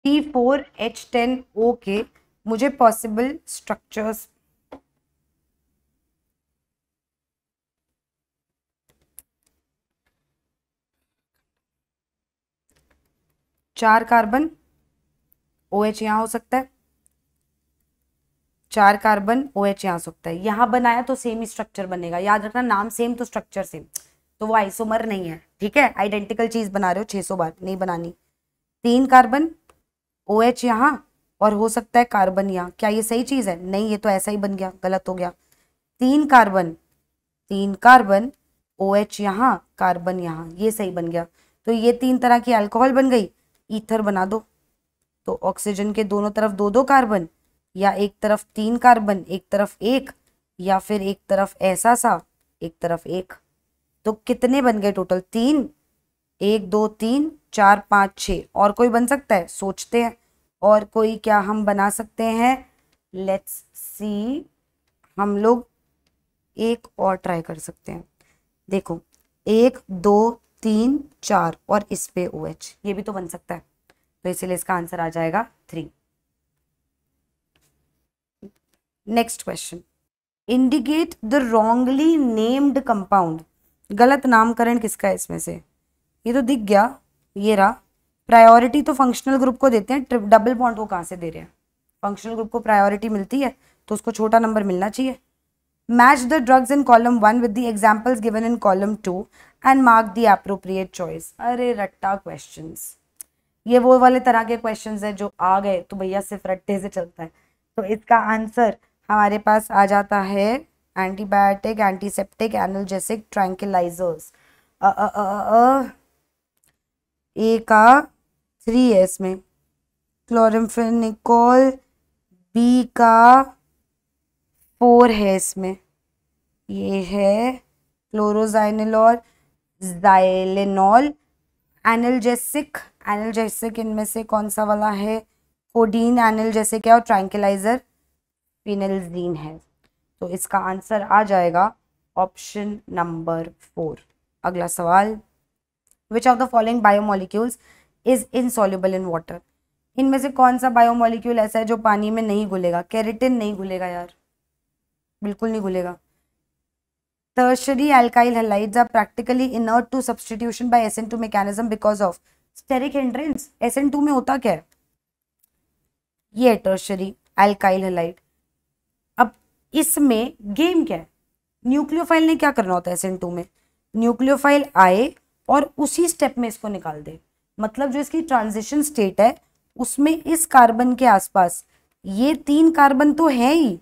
C4H10O के मुझे पॉसिबल स्ट्रक्चर्स चार कार्बन, OH यहाँ हो सकता है, 4 कार्बन OH यहाँ हो सकता है। यहाँ बनाया तो सेम ही स्ट्रक्चर बनेगा, याद रखना, नाम सेम तो स्ट्रक्चर सेम, तो वो आइसोमर नहीं है, ठीक है। आइडेंटिकल चीज बना रहे हो 600 बार, नहीं बनानी। 3 कार्बन OH यहाँ और हो सकता है कार्बन यहाँ। क्या ये सही चीज है? नहीं, ये तो ऐसा ही बन गया, गलत हो गया। 3 कार्बन OH यहाँ, कार्बन यहाँ, ये सही बन गया। तो ये 3 तरह की अल्कोहल बन गई। ईथर बना दो, तो ऑक्सीजन के दोनों तरफ 2 कार्बन, या एक तरफ 3 कार्बन एक तरफ 1, या फिर एक तरफ ऐसा सा एक तरफ 1। तो कितने बन गए टोटल? 3, 1 2 3 4 5 6। और कोई बन सकता है? सोचते हैं और कोई क्या हम बना सकते हैं। लेट्स सी, हम लोग एक और ट्राई कर सकते हैं। देखो 1 2 3 4 और इस पे OH, ये भी तो बन सकता है। तो इसीलिए इसका आंसर आ जाएगा 3। Next question, indicate the wrongly named compound. गलत नामकरण किसका है इसमें से? ये तो दिख गया, ये रहा। प्रायोरिटी तो फंक्शनल ग्रुप को देते हैं, डबल बॉन्ड को कहाँ से दे रहे हैं? फंक्शनल ग्रुप को प्रायोरिटी मिलती है तो उसको छोटा नंबर मिलना चाहिए। Match the drugs in column 1 with the examples given in column 2 and mark the appropriate choice. अरे रट्टा क्वेश्चंस, ये वो वाले तरह के क्वेश्चंस है जो आ गए तो भैया सिर्फ रट्टे से चलता है। तो इसका आंसर हमारे पास आ जाता है एंटीबायोटिक, एंटीसेप्टिक, एनाल्जेसिक, ट्रैंक्विलाइजर्स। ए का 3 है इसमें, क्लोराम्फेनिकोल। बी का 4 है इसमें, ये है क्लोरोजाइनिलॉल, जाइलेनॉल। एनाल्जेसिक, एनाल्जेसिक इनमें से कौन सा वाला है? कोडीन एनाल्जेसिक है और ट्रैंक्विलाइजर फिनेल्जीन है। तो इसका आंसर आ जाएगा ऑप्शन नंबर 4। अगला सवाल, which of the following biomolecules is insoluble in water. इनमें से कौन सा बायोमोलिक्यूल ऐसा है जो पानी में नहीं घुलेगा? केराटिन नहीं घुलेगा यार, बिल्कुल नहीं घुलेगा। Tertiary alkyl halides are practically inert to substitution by SN2 mechanism because of steric hindrance। SN2 में होता क्या है? ये tertiary alkyl halide। अब इसमें गेम क्या है? न्यूक्लियोफाइल ने क्या करना होता है SN2 में? न्यूक्लियोफाइल आए और उसी स्टेप में इसको निकाल दे। मतलब जो इसकी ट्रांजिशन स्टेट है उसमें इस कार्बन के आसपास ये 3 कार्बन तो है ही,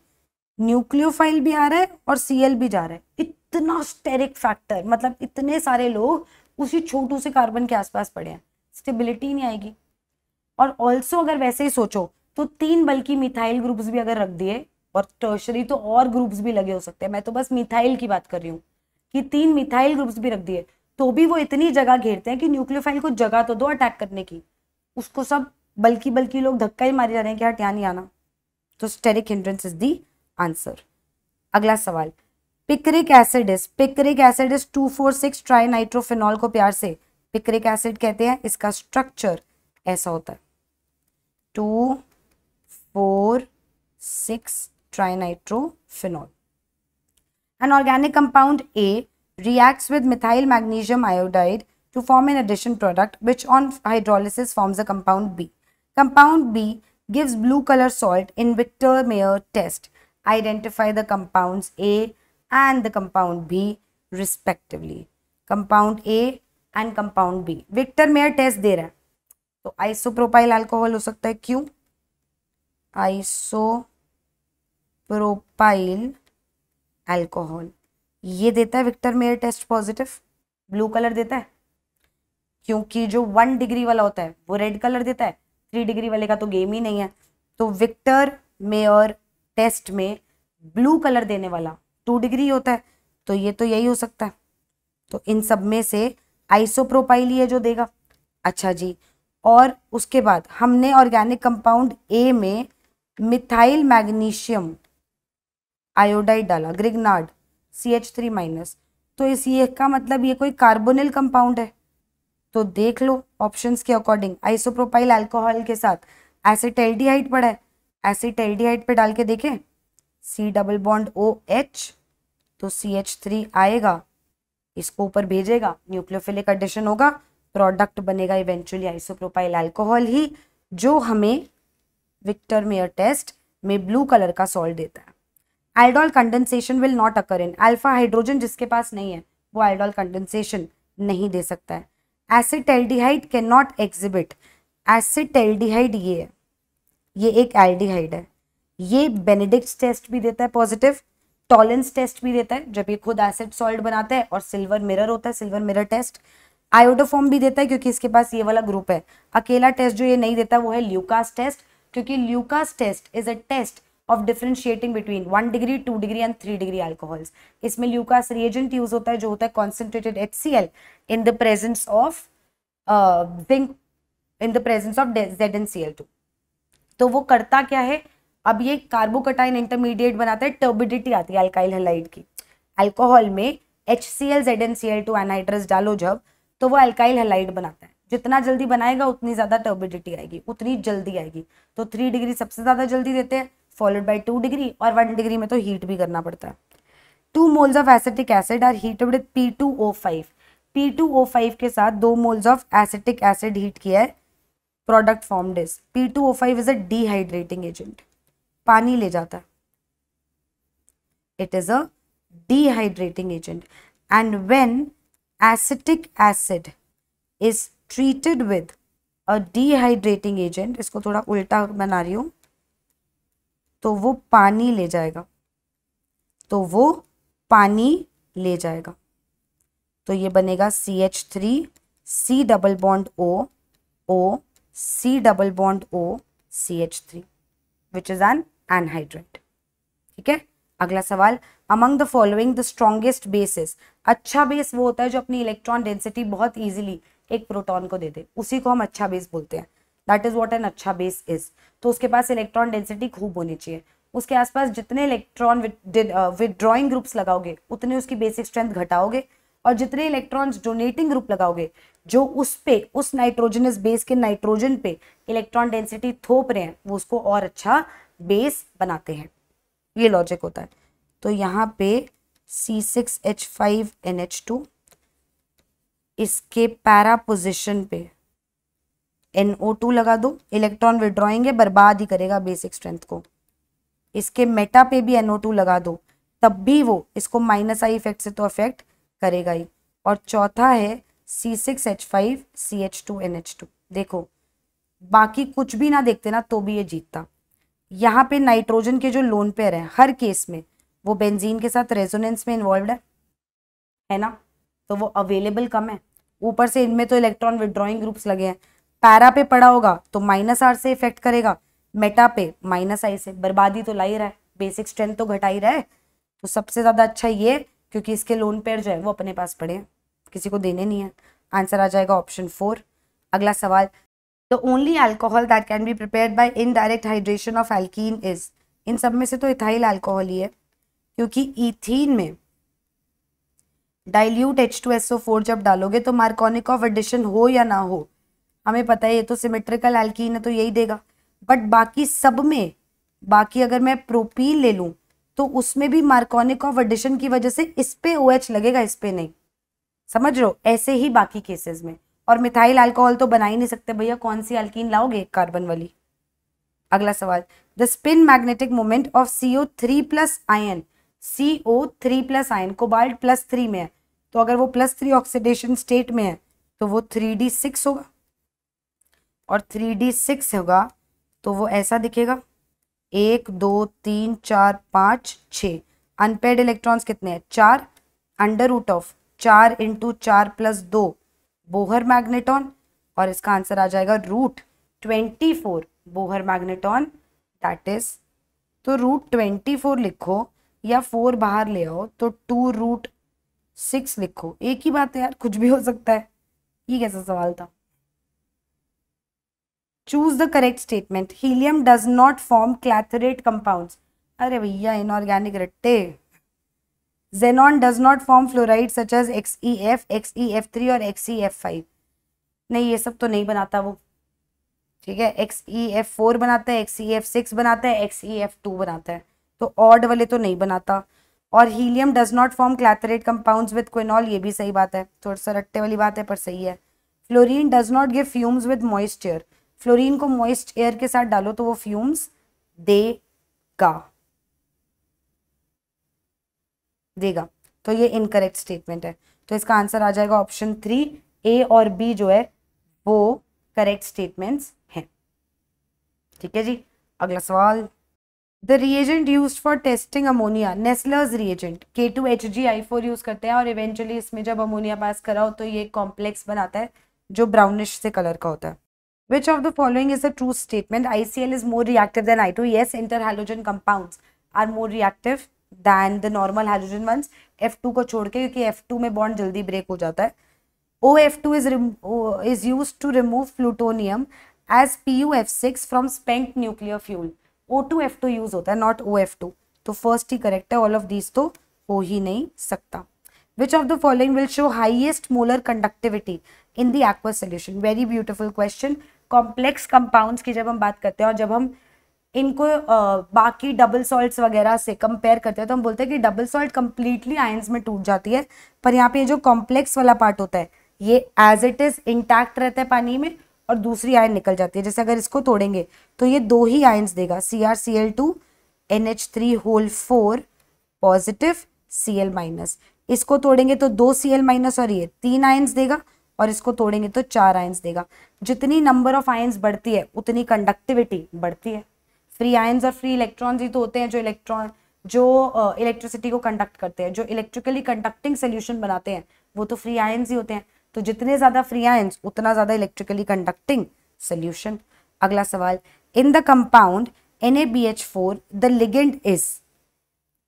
न्यूक्लियोफाइल भी आ रहा है और Cl भी जा रहा है। इतना स्टेरिक फैक्टर, मतलब इतने सारे लोग उसी छोटू से कार्बन के आसपास पड़े हैं, स्टेबिलिटी नहीं आएगी। और ऑल्सो अगर वैसे ही सोचो तो 3 बल्कि मिथाइल ग्रुप्स भी अगर रख दिए, और टर्शरी तो और ग्रुप्स भी लगे हो सकते हैं, मैं तो बस मिथाइल की बात कर रही हूँ कि 3 मिथाइल ग्रुप्स भी रख दिए तो भी वो इतनी जगह घेरते हैं कि न्यूक्लियोफाइल को जगह तो दो अटैक करने की। उसको सब बल्कि लोग धक्का ही मारे जा रहे हैं कि हट यहाँ नहीं आना। तो steric hindrance is the answer. अगला सवाल, पिक्रिक एसिड इज 2,4,6 ट्राइनाइट्रोफिनॉल को प्यार से पिक्रिक एसिड कहते हैं। इसका स्ट्रक्चर ऐसा होता है 2,4,6 trinitrophenol. An organic compound A reacts with methyl magnesium iodide to form an addition product which on hydrolysis forms a compound B. Compound B gives blue color salt in Victor-Mayer test. Identify the compounds A and the compound B respectively. Compound A and compound B. Victor-Mayer test दे रहा है तो आइसोप्रोपाइल अल्कोहल हो सकता है। क्यों? आइसोप्रोपाइल अल्कोहल ये देता है Victor Meyer test positive, blue colour देता है क्योंकि जो 1 डिग्री वाला होता है वो रेड कलर देता है, 3 डिग्री वाले का तो गेम ही नहीं है। तो विक्टर मेयर टेस्ट में ब्लू कलर देने वाला 2 डिग्री होता है, तो ये तो यही हो सकता है। तो इन सब में से आइसोप्रोपाइल ही है जो देगा। अच्छा जी, और उसके बाद हमने ऑर्गेनिक कंपाउंड ए में मिथाइल मैग्नीशियम आयोडाइड डाला, ग्रिग्नार्ड CH3 माइनस, तो इस ये का मतलब ये कोई कार्बोनिल कंपाउंड है। तो देख लो ऑप्शंस के अकॉर्डिंग आइसोप्रोपाइल अल्कोहल के साथ एसिटाल्डिहाइड पड़ा है, एसिटाल्डिहाइड पे डाल के देखें C डबल बॉन्ड OH तो CH3 आएगा, इसको ऊपर भेजेगा, न्यूक्लियोफिलिक एडिशन होगा, प्रोडक्ट बनेगा इवेंचुअली आइसोप्रोपाइल अल्कोहल ही, जो हमें विक्टर मेयर टेस्ट में ब्लू कलर का सॉल्ट देता है। Aldol condensation will not occur in, alpha hydrogen जिसके पास नहीं है वो एल्डोल कंडेंसेशन नहीं दे सकता है। Acetaldehyde can not exhibit, acetaldehyde ये है, ये एक एल्डिहाइड है, ये बेनेडिक्ट टेस्ट भी देता है पॉजिटिव, टॉलेंस टेस्ट भी देता है जब ये खुद एसिड सॉल्ट बनाता है, और सिल्वर मिरर होता है, सिल्वर मिरर टेस्ट। आयोडोफॉर्म भी देता है क्योंकि इसके पास ये वाला ग्रुप है। अकेला टेस्ट जो ये नहीं देता वो है ल्यूकास टेस्ट, क्योंकि Lucas test is a test of differentiating between 1 degree 2 degree and 3 degree alcohols. इसमें ल्यूकास रिएजेंट यूज होता है जो होता है concentrated HCl in the presence of zinc, in the presence of ZnCl2। तो वो करता क्या है, अब ये कार्बोकटाइन इंटरमीडिएट बनाता है, टर्बिडिटी आती है अल्काइल हैलाइड की। अल्कोहल में HCl ZnCl2 एनहाइड्रस डालो जब, तो वो अल्काइल हैलाइड बनाता है। जितना जल्दी बनाएगा उतनी ज्यादा टर्बिडिटी आएगी, उतनी जल्दी आएगी। तो 3 डिग्री सबसे ज्यादा जल्दी देते हैं, फॉलोड बाय 2 डिग्री, और 1 डिग्री में तो हीट भी करना पड़ता है। 2 moles of acetic acid are heated with P2O5। P2O5 के साथ 2 moles of acetic acid heat किया है, product formed is P2O5 is a dehydrating agent, पानी ले जाता है, it is a dehydrating agent. And when acetic acid is treated with a dehydrating agent, इसको थोड़ा उल्टा बना रही हूं, तो वो पानी ले जाएगा, तो वो पानी ले जाएगा, तो ये बनेगा CH3 C double bond O C double bond O CH3 which is an anhydride. ठीक है, अगला सवाल, among the following the strongest basis. अच्छा बेस वो होता है जो अपनी इलेक्ट्रॉन डेंसिटी बहुत इजीली एक प्रोटॉन को दे दे, उसी को हम अच्छा बेस बोलते हैं। दैट इज व्हाट एन अच्छा बेस इज। तो उसके पास इलेक्ट्रॉन डेंसिटी खूब होनी चाहिए, उसके आसपास जितने इलेक्ट्रॉन विदड्रॉइंग ग्रुप्स लगाओगे उतने उसकी बेसिक स्ट्रेंथ घटाओगे, और जितने इलेक्ट्रॉन्स डोनेटिंग ग्रुप लगाओगे जो उस पे उस नाइट्रोजनस बेस के नाइट्रोजन पे इलेक्ट्रॉन डेंसिटी थोप रहे हैं वो उसको और अच्छा बेस बनाते हैं। ये लॉजिक होता है। तो यहाँ पे C6H5NH2, इसके पैरा पोजिशन पे NO2 लगा दो, इलेक्ट्रॉन विड्रॉइंग है, बर्बाद ही करेगा बेसिक स्ट्रेंथ को। इसके मेटा पे भी NO2 लगा दो, तब भी वो इसको -I इफेक्ट से तो अफेक्ट करेगा ही। और चौथा है C6H5CH2NH2। देखो बाकी कुछ भी ना देखते ना तो भी ये जीतता। यहाँ पे नाइट्रोजन के जो लोन पेयर है हर केस में वो बेंजीन के साथ रेजोनेंस में इन्वॉल्व है ना, तो वो अवेलेबल कम है। ऊपर से इनमें तो इलेक्ट्रॉन विड्रॉइंग ग्रुप्स लगे हैं, पैरा पे पड़ा होगा तो -R से इफेक्ट करेगा, मेटा पे -I से, बर्बादी तो ला ही रहा है, बेसिक स्ट्रेंथ तो घटा ही रहा है। तो सबसे ज्यादा अच्छा ये, क्योंकि इसके लोन पेयर जो है वो अपने पास पड़े हैं, किसी को देने नहीं है। आंसर आ जाएगा ऑप्शन 4। अगला सवाल, the only alcohol that can be prepared by indirect hydration of alkene is. इन सब में से तो इथाइल अल्कोहल ही है, क्योंकि इथीन में डाइल्यूट H2SO4 जब डालोगे तो मार्कोनिकॉफ एडिशन हो या ना हो, हमें पता है ये तो सिमेट्रिकल एल्कीन है तो यही देगा। बट बाकी सब में, बाकी अगर मैं प्रोपीन ले लूं तो उसमें भी मार्कोनिकॉफ एडिशन की वजह से इस पे OH लगेगा, इस पे नहीं। समझ रहे हो? ऐसे ही बाकी केसेस में। और मिथाइल अल्कोहल तो बना ही नहीं सकते भैया, कौन सी अल्कीन लाओगे कार्बन वाली। अगला सवाल, the spin magnetic moment of CO3 plus ion, CO3 plus ion cobalt +3 में है, तो अगर वो +3 ऑक्सीडेशन स्टेट में है तो वो 3d6 होगा, और 3d6 होगा तो वो ऐसा दिखेगा 1 2 3 4 5 6। अनपेड इलेक्ट्रॉन्स कितने हैं? 4, √4 × 4 + 2 बोहर मैग्नेटॉन, और इसका आंसर आ जाएगा √24 बोहर मैग्नेटॉन, दैट इज, तो √24 लिखो या 4 बाहर ले आओ तो 2√6 लिखो, एक ही बात है यार, कुछ भी हो सकता है। ये कैसा सवाल था? Choose the correct statement. Helium does not form clathrate compounds. अरे भैया inorganic Ratte. Xenon does not form fluoride such as XeF, XeF3 और XeF5। नहीं, ये सब तो नहीं बनाता वो, ठीक है। XeF4 बनाता है, XeF6 बनाता है, XeF2 बनाता है, तो ऑड वाले तो नहीं बनाता। और helium does not form clathrate compounds with quinol, ये भी सही बात है, थोड़ा सा रट्टे वाली बात है पर सही है। Fluorine does not give fumes with moist air. Fluorine को मॉइस्ट एयर के साथ डालो तो वो फ्यूम्स देगा, तो ये इनकरेक्ट स्टेटमेंट है। तो इसका आंसर आ जाएगा ऑप्शन 3, A और B जो है वो करेक्ट स्टेटमेंट्स हैं। ठीक है जी। अगला सवाल, the reagent used for testing ammonia, Nessler's reagent K2HgI4 use करते हैं, और इवेंचुअली इसमें जब अमोनिया पास कराओ तो ये कॉम्प्लेक्स बनाता है जो ब्राउनिश से कलर का होता है। Which of the following is a true statement? ICl is more reactive than I2. Yes, interhalogen compounds are more reactive than the normal halogen ones. F2 को छोड़ के, क्योंकि F2 में बॉन्ड जल्दी ब्रेक हो जाता है। OF2 is used to remove plutonium as PuF6 from spent nuclear fuel. O2F2 use होता है, not OF2, तो फर्स्ट ही करेक्ट है। ऑल ऑफ दीज तो हो ही नहीं सकता। Which of the following will show highest molar conductivity in the aqueous solution? Very beautiful question. Complex compounds की जब हम बात करते हैं और जब हम इनको बाकी डबल सॉल्ट्स वगैरह से कंपेयर करते हैं तो हम बोलते हैं कि डबल सॉल्ट कंप्लीटली आयंस में टूट जाती है, पर यहाँ पे ये जो कॉम्प्लेक्स वाला पार्ट होता है ये एज इट इज इंटैक्ट रहता है पानी में, और दूसरी आयन निकल जाती है। जैसे अगर इसको तोड़ेंगे तो ये 2 ही आयंस देगा, CrCl2 NH3 पॉजिटिव Cl-। इसको तोड़ेंगे तो 2 Cl- और ये 3 आयंस देगा, और इसको तोड़ेंगे तो 4 आयंस देगा। जितनी नंबर ऑफ आयंस बढ़ती है उतनी कंडक्टिविटी बढ़ती है। फ्री आयंस और फ्री इलेक्ट्रॉन्स ही तो होते हैं जो इलेक्ट्रिसिटी को कंडक्ट करते हैं, जो इलेक्ट्रिकली कंडक्टिंग सोल्यूशन बनाते हैं वो तो फ्री आयंस ही होते हैं। तो जितने ज्यादा फ्री आयंस उतना ज्यादा इलेक्ट्रिकली कंडक्टिंग सोल्यूशन। अगला सवाल, in the compound NaBH4 the ligand is.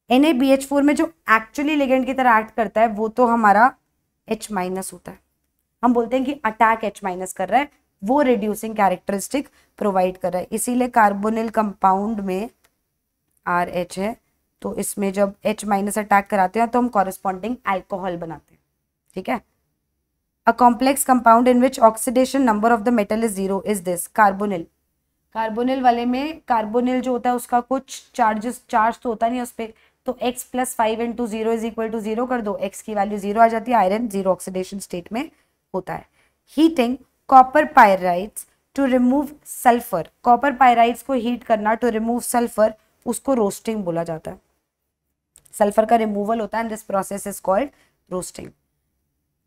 NaBH4 में जो एक्चुअली लिगेंड की तरह एक्ट करता है वो तो हमारा H- होता है। हम बोलते हैं कि अटैक H- कर रहा है, वो रिड्यूसिंग कैरेक्टरिस्टिक प्रोवाइड कर रहा है। इसीलिए कार्बोनिल कंपाउंड में RH है, तो इसमें जब H- अटैक कराते हैं तो हम कॉरेस्पॉन्डिंग अल्कोहल बनाते हैं। ठीक है। A complex compound in which oxidation number of the metal is 0 is this. Carbonyl, carbonyl वाले में कार्बोनिल जो होता है उसका कुछ चार्ज तो होता नहीं है उस पर, तो x + 5 × 0 = 0 कर दो, x की वैल्यू 0 आ जाती है। आयरन 0 ऑक्सीडेशन स्टेट में होता है। Heating copper pyrites to remove sulphur, copper pyrites को हीट करना टू रिमूव सल्फर, उसको रोस्टिंग बोला जाता है। सल्फर का रिमूवल होता है, this process is called roasting.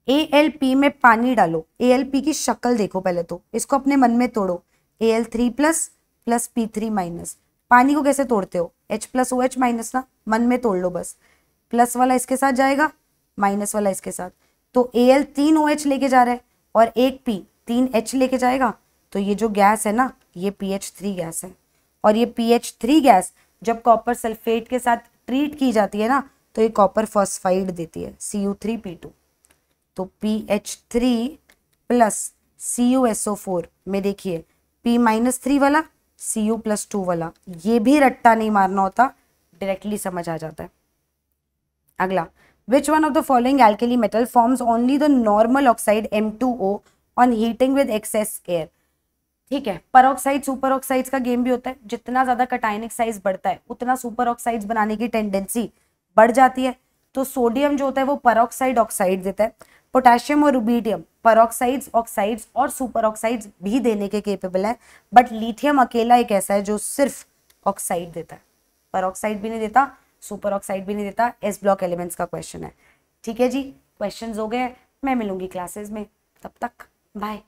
AlP में पानी डालो, AlP की शक्ल देखो पहले तो, इसको अपने मन में तोड़ो, Al3+ + P3-। पानी को कैसे तोड़ते हो? H+OH- ना, मन में तोड़ लो बस। प्लस वाला इसके साथ जाएगा, माइनस वाला इसके साथ, तो Al 3 OH लेके जा रहा है और एक P 3 H लेके जाएगा, तो ये जो गैस है ना ये PH3 गैस है। और ये PH3 गैस जब कॉपर सल्फेट के साथ ट्रीट की जाती है ना तो ये कॉपर फॉस्फाइड देती है, Cu3P2। तो PH3 + CuSO4 में देखिए P-3 वाला Cu+2 वाला, ये भी रट्टा नहीं मारना होता, डायरेक्टली समझ आ जाता है। अगला, which one of the following alkali metal forms only the normal oxide M2O on heating with excess air? ठीक है, परऑक्साइड सुपर ऑक्साइड्स का गेम भी होता है, जितना ज्यादा कटायनिक साइज बढ़ता है उतना सुपर ऑक्साइड्स बनाने की टेंडेंसी बढ़ जाती है। तो सोडियम जो होता है वो परऑक्साइड ऑक्साइड देता है, पोटेशियम और रुबीडियम परऑक्साइड्स ऑक्साइड्स और सुपर ऑक्साइड्स भी देने के केपेबल है, बट लिथियम अकेला एक ऐसा है जो सिर्फ ऑक्साइड देता है, परऑक्साइड भी नहीं देता, सुपर ऑक्साइड भी नहीं देता। एस ब्लॉक एलिमेंट्स का क्वेश्चन है। ठीक है जी, क्वेश्चंस हो गए, मैं मिलूंगी क्लासेस में, तब तक बाय।